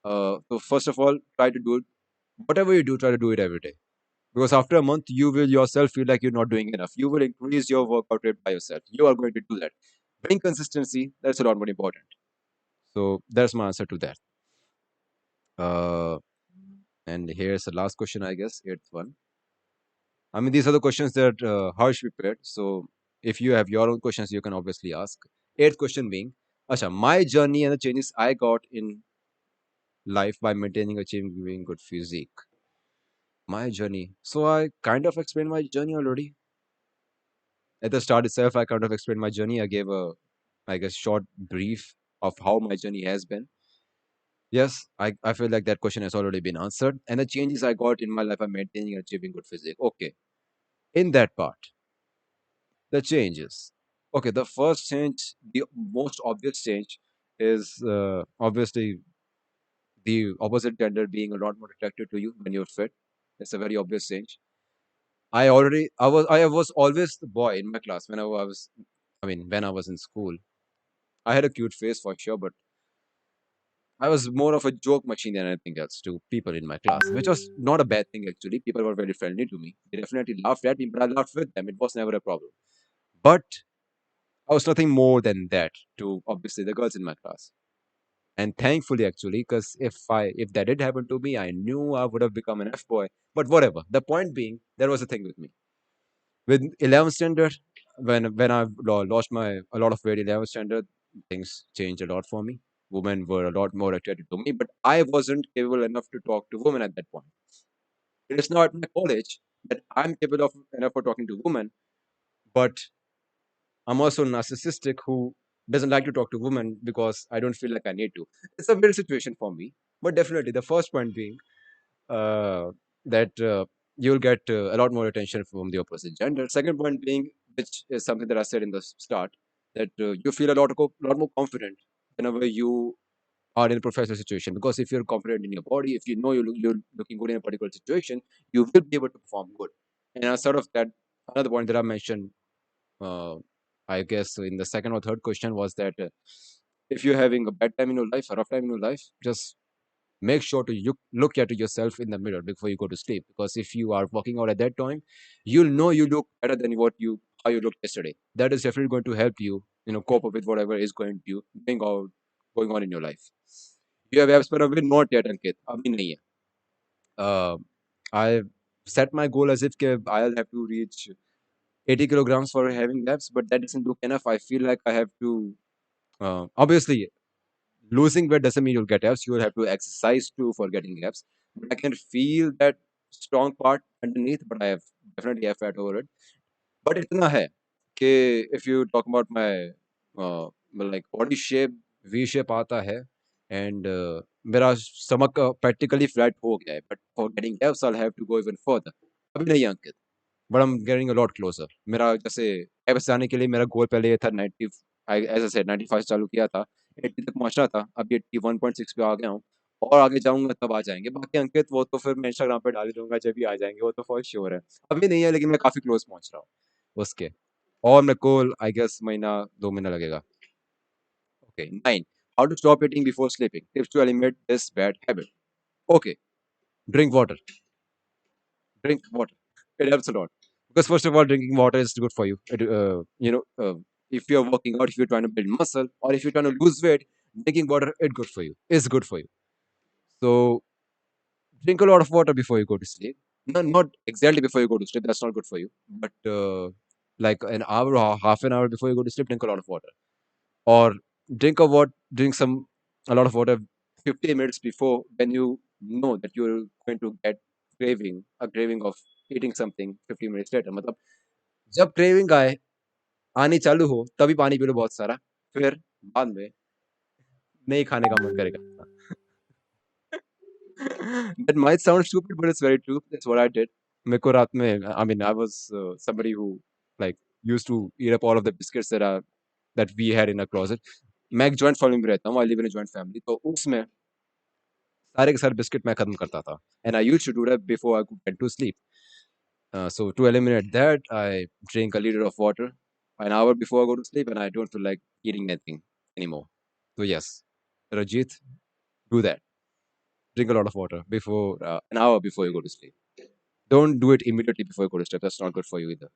So first of all, try to do it. Whatever you do, try to do it every day. Because after a month, you will yourself feel like you're not doing enough. You will increase your workout rate by yourself. You are going to do that. Bring consistency. That's a lot more important. So that's my answer to that. Uh, and here's the last question, I guess, eighth one. I mean, these are the questions that Harsh prepared. So if you have your own questions, you can obviously ask. Eighth question being, Asha, my journey and the changes I got in life by maintaining, achieving good physique. My journey. So I kind of explained my journey already. At the start itself, I kind of explained my journey. I gave a, I guess, short brief of how my journey has been. Yes, I feel like that question has already been answered. And the changes I got in my life are maintaining and achieving good physique. Okay. In that part, the changes. Okay, the first change, the most obvious change is obviously the opposite gender being a lot more attracted to you when you're fit. It's a very obvious change. I was always the boy in my class when when I was in school. I had a cute face for sure, but I was more of a joke machine than anything else to people in my class, which was not a bad thing actually. People were very friendly to me. They definitely laughed at me, but I laughed with them. It was never a problem. But I was nothing more than that to obviously the girls in my class. And thankfully, actually, because if that did happen to me, I knew I would have become an F boy. But whatever. The point being, there was a thing with me. With 11th standard, when I lost my a lot of weight, 11th standard, things changed a lot for me. Women were a lot more attracted to me, but I wasn't capable enough to talk to women at that point. It is now at my college that I'm capable of enough for talking to women, but I'm also narcissistic who doesn't like to talk to women because I don't feel like I need to. It's a weird situation for me, but definitely the first point being uh, that you'll get a lot more attention from the opposite gender. Second point being, which is something that I said in the start, that you feel a lot more confident whenever you are in a professional situation. Because if you're confident in your body, if you know you're looking good in a particular situation, you will be able to perform good. And as sort of that, another point that I mentioned, uh, I guess in the second or third question was that if you're having a bad time in your life, a rough time in your life, just make sure to look at yourself in the mirror before you go to sleep, because if you are working out at that time, you'll know you look better than how you looked yesterday. That is definitely going to help you, cope up with whatever is going on in your life. You have abs पर अभी not yet, Ankit. अभी नहीं है. uh, I set my goal as if I'll have to reach 80 kilograms for having abs, but that doesn't look enough. I feel like I have to obviously losing weight doesn't mean you'll get abs. You will have to exercise too for getting abs. But I can feel that strong part underneath, but I have definitely have fat over it. But इतना है कि if you talk about my like body shape, V shape आता है, and मेरा stomach practically flat हो गया है. But for getting abs, I'll have to go even further. अभी नहीं अंकित. But I'm getting a lot closer. मेरा जैसे abs जाने के लिए मेरा गोल पहले ये था 90. As I said 95 चालू किया था, 80 तक पहुंचना था. अभी 81.6 पे आ गया हूँ. और आगे जाऊंगा तब आ जाएंगे. बाकी अंकित वो तो फिर मैं इंस्टाग्राम पे डाल ही दूंगा जब भी आ जाएंगे. वो तो फॉर श्योर है. अभी नहीं है, लेकिन मैं काफी क्लोज पहुंच रहा हूँ उसके. और मेरे को आई गेस महीना 2 महीना लगेगा. Okay, 9. How to stop eating before sleeping. Tips to eliminate this bad habit. Okay, drink water. Drink water. It helps a lot. Because first of all, drinking water is good for you. If you're working out, if you're trying to build muscle, or if you're trying to lose weight, drinking water is good for you. Is good for you. So drink a lot of water before you go to sleep. Not exactly before you go to sleep. That's not good for you. But like an hour or half an hour before you go to sleep, drink a lot of water. Or drink a lot of water 50 minutes before, when you know that you're going to get a craving of eating something 50 minutes later. मतलब जब craving आनी चालू हो तभी पानी P low बहुत सारा, फिर बाद में नहीं खाने का मन करेगा. That might sound stupid, but it's very true. That's what I did. मेरे को रात में, I mean, I was somebody who like used to eat up all of the biscuits that we had in our closet. मैं एक joint family में रहता हूँ. I live in a joint family. तो उसमें सारे के सारे बिस्किट मैं खत्म करता था. And I used to do that before I could get to sleep. So to eliminate that, I drink a liter of water an hour before I go to sleep, and I don't feel like eating anything anymore. So yes, Rajit, do that. Drink a lot of water before an hour before you go to sleep. Don't do it immediately before you go to sleep. That's not good for you either.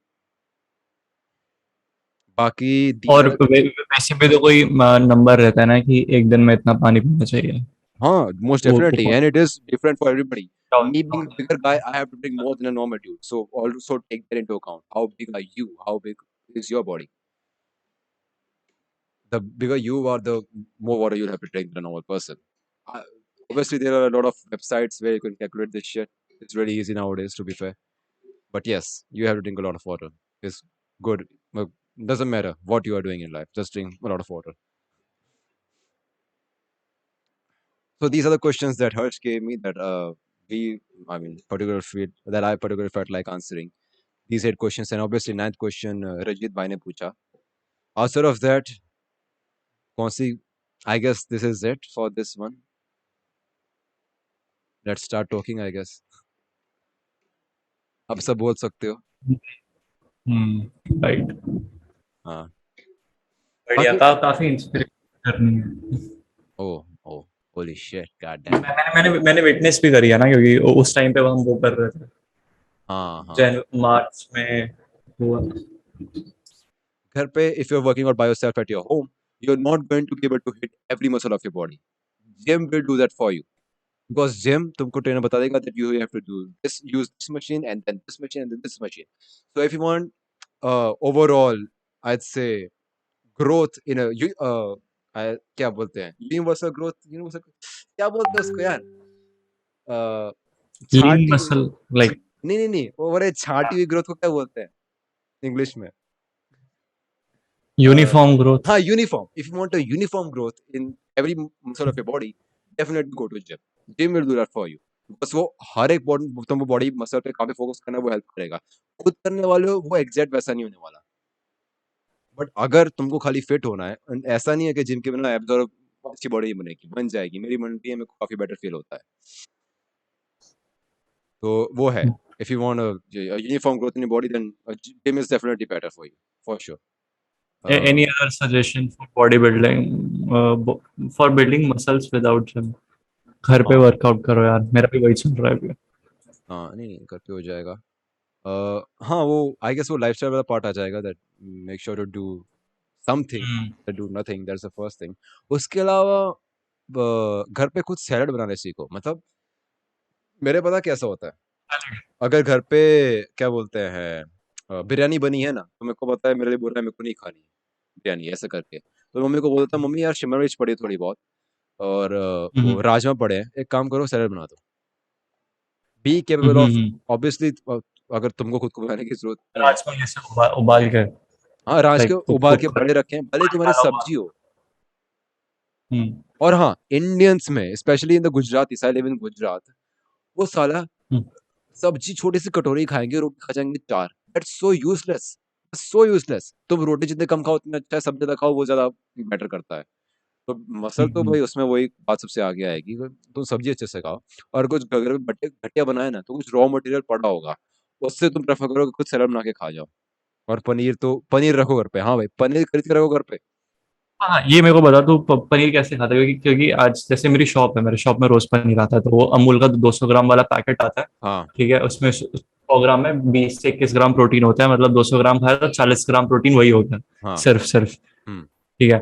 बाकी the और other, वैसे भी तो कोई number रहता है ना कि एक दिन में इतना पानी पीना चाहिए. हाँ, most वो definitely, बहुत and it is different for everybody. Me being a down. bigger guy, I have to drink more than a normal dude. So also take that into account. How big are you? How big is your body? The bigger you are, the more water you'll have to drink than a normal person. Uh, Obviously, there are a lot of websites where you can calculate this shit. It's really easy nowadays, to be fair. But yes, you have to drink a lot of water. It's good. doesn't matter what you are doing in life, just drink a lot of water. So these are the questions that Harsh gave me that I particularly felt like answering these 8 questions, and obviously ninth question Rajit bhai ne pucha. Outside of that, कौन सी, I guess this is it for this one. Let's start talking, I guess. अब सब बोल सकते हो. Right, हाँ. बढ़िया, बाकी काफी इंस्पिरेशन करनी है। oh oh holy shit, god damn. मैंने विटनेस भी करी है ना, क्योंकि उस टाइम पे हम वो कर रहे थे, हाँ हाँ. मार्च में हुआ। घर पे if you're working out by yourself at your home, you're not going to be able to hit every muscle of your body. Gym will do that for you. Because gym तुमको ट्रेनर बता देगा that you have to do this, use this machine and then this machine and then this machine. So if you want overall, I'd say growth in a क्या बोलते हैं, universal growth, universal क्या बोलते हैं उसको यार, अ, लीन छाटी, मसल, लाइक नहीं नहीं नहीं, वो बोले छाटी हुई ग्रोथ को क्या बोलते हैं इंग्लिश में? Uniform growth. हाँ, uniform. If you want a uniform growth in every muscle of your body, definitely go to gym. Gym will do that for you. बस वो हर एक बॉडी, तुम बॉडी मसल पे काफी फोकस करना, वो हेल्प करेगा. खुद करने वाले हो वो एग्जैक्ट वैसा नहीं होने वाला. बट अगर तुमको खाली फिट होना है, and ऐसा नहीं है कि जिम के बिना एब्स और अच्छी बॉडी बनेगी, बन जाएगी. मेरी बनती है, मेरे को काफी बेटर फील होता है. तो वो है. If you want a uniform growth in your body, then gym is definitely better for you, for sure. Any other suggestion for body building, for building muscles without gym? घर पे हाँ workout करो यार, मेरा भी वही चल रहा है अभी। हाँ, नहीं नहीं, करके हो जाएगा. हाँ, वो आई गेस वो लाइफस्टाइल वाला पार्ट आ जाएगा, that make sure to do something, that do nothing, that's the first thing. उसके अलावा घर पे खुद सैलड बनाने सीखो. मतलब मेरे पता कैसा होता है, अगर घर पे क्या बोलते हैं बिरयानी बनी है ना, तो मेरे को पता है मेरे लिए बोल रहा है मेरे को नहीं खानी बिरयानी, ऐसा करके. तो मम्मी को बोलता, मम्मी यार शिमला मिर्च पड़ी है थोड़ी बहुत, और वो राजमा पड़े हैं, एक काम करो सैलड बना दो. बी केपेबल ऑफ, ऑब्वियसली अगर तुमको खुद को बनाने की जरूरत नहीं है. राजमा जैसे उबाल के, हाँ, राज के लाइक उबाल के कुक पड़े रखे हैं, भले तुम्हारी डाला हुआ। सब्जी हो. और हाँ, इंडियंस में specially in the Gujarat, I live in Gujarat, वो साला सब्जी छोटी सी कटोरी खाएंगे, रोटी खा जाएंगे 4. That's so useless, so useless. तुम रोटी जितने कम खाओ उतना अच्छा है, सब्जी ज्यादा खाओ वो ज्यादा मैटर करता है. तो मसल तो भाई उसमें वही बात सबसे आगे आएगी. तुम सब्जी अच्छे से खाओ, और कुछ अगर घटिया बनाए ना, तो कुछ रॉ मटेरियल पड़ा होगा, उससे तुम प्रेफर करो कि कुछ सैलड बना के खा जाओ. और पनीर तो पनीर रखो घर पे. हाँ भाई, पनीर खरीद के रखो घर पे. हाँ, ये मेरे को बता, तू पनीर कैसे खाता है? क्योंकि आज जैसे मेरी शॉप है, मेरे शॉप में रोज पनीर आता है, तो वो अमूल का 200 ग्राम वाला पैकेट आता है। हाँ ठीक है, उसमें 100 ग्राम में 20 से 21 ग्राम प्रोटीन होता है, मतलब 200 ग्राम खाया तो 40 ग्राम प्रोटीन वही हो गया, हाँ. सिर्फ। हम्म. ठीक है,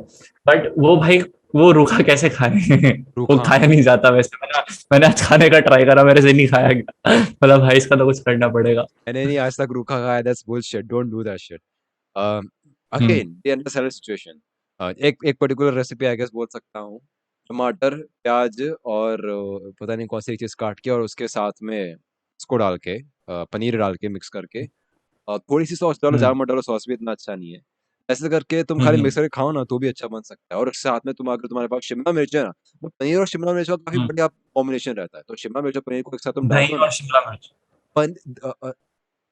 बट वो भाई, वो रूखा कैसे खाए? वो रूखा. खाया नहीं जाता वैसे। मैंने आज खाने का ट्राई करा, मेरे से नहीं खाया गया। मतलब भाई, इसका तो कुछ करना पड़ेगा। मैंने नहीं आज तक रूखा खाया. That's bullshit, don't do that shit. Hmm again the under salad situation. एक एक पर्टिकुलर रेसिपी आई गेस बोल सकता हूँ. टमाटर, प्याज और पता नहीं कौन सी एक चीज काट के, और उसके साथ में इसको डाल के, पनीर डाल के मिक्स करके, थोड़ी सी सॉस डालो, हम्म ज्यादा मत डालो, सॉस भी इतना अच्छा नहीं है. ऐसे करके तुम खाली हम्म मिक्स करके खाओ ना, तो भी अच्छा बन सकता है. और साथ में तुम, अगर तुम्हारे पास शिमला मिर्च है ना, तो पनीर और शिमला मिर्च का काफी हम्म। बढ़िया कॉम्बिनेशन रहता है. तो शिमला मिर्च और पनीर को एक साथ तुम डाल दही दो ना. और शिमला मिर्च? पन, अ, अ,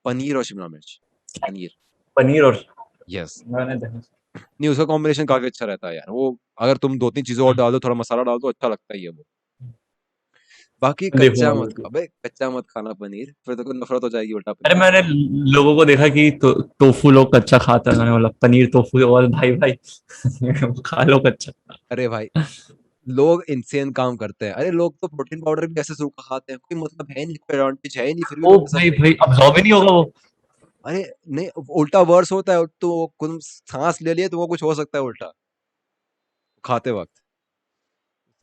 पनीर और शिमला मिर्च. पनीर. पनीर और यस. मैंने दही। नहीं, उसका कॉम्बिनेशन काफी अच्छा रहता है यार वो. अगर तुम 2-3 चीजें और डाल दो, थोड़ा मसाला डाल दो, अच्छा लगता ही है वो. बाकी कच्चा देखूंगा मत बिल्कुल। खा बे, कच्चा मत खाना पनीर, फिर तो नफरत हो जाएगी उल्टा अरे, पनीर से. मैंने लोगों को देखा कि टोफू लोग कच्चा खाता है, मैंने बोला पनीर टोफू, और भाई भाई खा लो कच्चा। अरे भाई, लोग इनसेन काम करते हैं. अरे लोग तो प्रोटीन पाउडर भी ऐसे सूखा खाते हैं, कोई मतलब है नहीं, कोई एडवांटेज है ही नहीं, फिर भी ओ लोग ऐसा भाई करेंगे. भाई, अब्जॉर्ब ही नहीं होगा वो। अरे नहीं, उल्टा वर्स होता है. तो तुम सांस ले लिए, तुमको कुछ हो सकता है उल्टा खाते वक्त.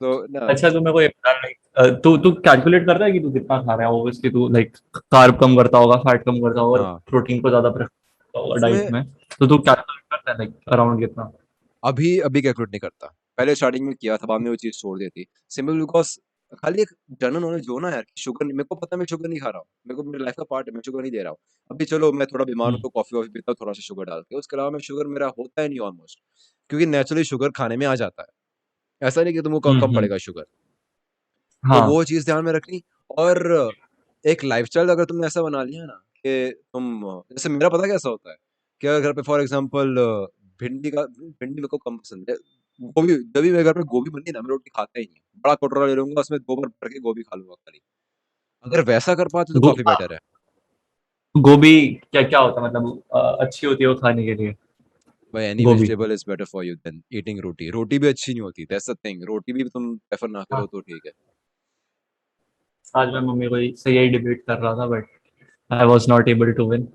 तो ना. अच्छा, तू मेरे को ये बता, लाइक तू तू कैलकुलेट करता है कि तू कितना खा रहा है? ऑब्वियसली तू लाइक कार्ब कम करता होगा, फैट कम करता होगा, और हाँ, प्रोटीन को ज्यादा प्रेफर करता होगा डाइट उसमें में। तो तू कैलकुलेट करता है लाइक अराउंड कितना? अभी अभी कैलकुलेट नहीं करता. पहले स्टार्टिंग में किया था, बाद में वो चीज छोड़ दी थी. सिंपल बिकॉज खाली एक जनरल नॉलेज हो ना यार कि शुगर मेरे को पता है मैं शुगर नहीं खा रहा हूँ, मेरे को मेरी लाइफ का पार्ट है, मैं शुगर नहीं दे रहा हूँ। अभी चलो मैं थोड़ा बीमार हूँ हम्म तो कॉफी वॉफी पीता हूँ थोड़ा सा शुगर डाल के, उसके अलावा मैं शुगर मेरा होता ही नहीं ऑलमोस्ट, क्योंकि नेचुरली शुगर खाने में आ जाता है, ऐसा नहीं कि तुमको कम हम्म। पड़ेगा शुगर। तो हाँ। वो चीज ध्यान में रखनी। और एक लाइफस्टाइल अगर तुमने ऐसा बना लिया ना कि तुम, जैसे मेरा पता कैसा होता है कि अगर घर पे फॉर एग्जांपल भिंडी मेरे को कम पसंद है, गोभी जब भी मेरे घर पे गोभी बनती है ना मैं रोटी खाता ही नहीं, बड़ा कटोरा ले लूंगा उसमें 2 बार भर के गोभी खा लूंगा खाली। अगर वैसा कर पाते तो गो, काफी बेटर है। गोभी क्या क्या होता है मतलब अच्छी होती है वो खाने के लिए? भाई any gobhi. Vegetable is better for you than eating roti, रोटी भी अच्छी नहीं होती, दैट्स द थिंग, रोटी भी तुम प्रेफर ना करो हाँ, तो ठीक है। आज मैं मम्मी को से यही डिबेट कर रहा था but I was not able to win.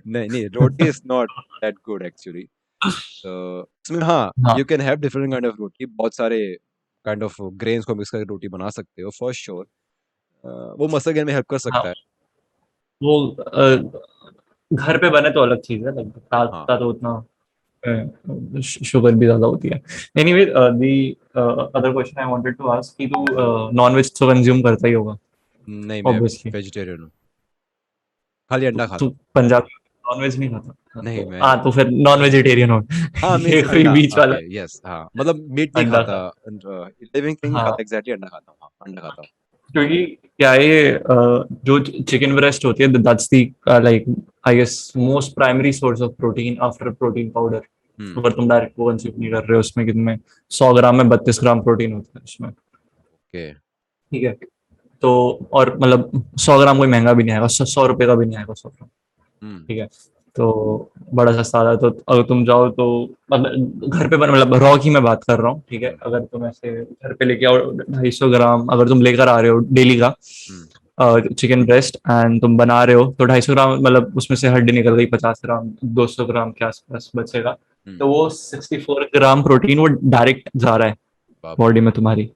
नहीं नहीं, roti is not that good actually. तो इसमें हाँ, हाँ। You can have different kind of roti, बहुत सारे काइंड ऑफ ग्रेन्स को मिक्स करके रोटी बना सकते हो फॉर श्योर। वो मसल गेन में हेल्प कर सकता हाँ है। वो घर पे बने तो अलग चीज है, लाइक हाँ ताकता तो उतना शुगर भी ज्यादा होती है। Anyway the other question I wanted to ask कि तू नॉन वेज तो कंज्यूम करता ही होगा नहीं, मैं ऑब्वियसली। वेजिटेरियन हूँ, खाली तू अंडा खाता तू हूँ। पंजाब नॉन वेज नहीं खाता? हाँ, नहीं तो मैं नहीं तो खाता। फिर नॉन वेजिटेरियन हो। हाँ ये मीन्स कोई अंडा, बीच वाला ओके यस, हाँ मतलब मीट नहीं अंडा खाता, खाता? लिविंग थिंग नहीं खाता, हाँ, एग्जैक्टली अंडा खाता हूँ, हाँ अंडा खाता हूँ। क्योंकि क्या है ये जो चिकन ब्रेस्ट होती है that's the like I guess most primary source of protein after protein powder. Hmm. अगर तुम डायरेक्ट वो कंज्यूम नहीं कर रहे हो, उसमें कितने 100 ग्राम में 32 ग्राम प्रोटीन होता है उसमें। ओके। ठीक है। तो और मतलब 100 ग्राम कोई महंगा भी नहीं आएगा, 100 रुपए का भी नहीं आएगा 100 ग्राम। हम्म ठीक है। तो बड़ा सस्ता आता है, तो अगर तुम जाओ तो मतलब घर पे बन मतलब रॉ की मैं बात कर रहा हूँ। ठीक है, हम्म अगर तुम ऐसे घर पे लेके आओ 250 ग्राम अगर तुम लेकर आ रहे हो डेली का हम्म चिकन ब्रेस्ट एंड तुम बना रहे हो, तो 250 ग्राम मतलब उसमें से हड्डी निकल गई 50 ग्राम, 200 ग्राम के आसपास बचेगा। हम्म। तो वो 64 ग्राम प्रोटीन वो डायरेक्ट जा रहा है बाप रे। बॉडी में तुम्हारी।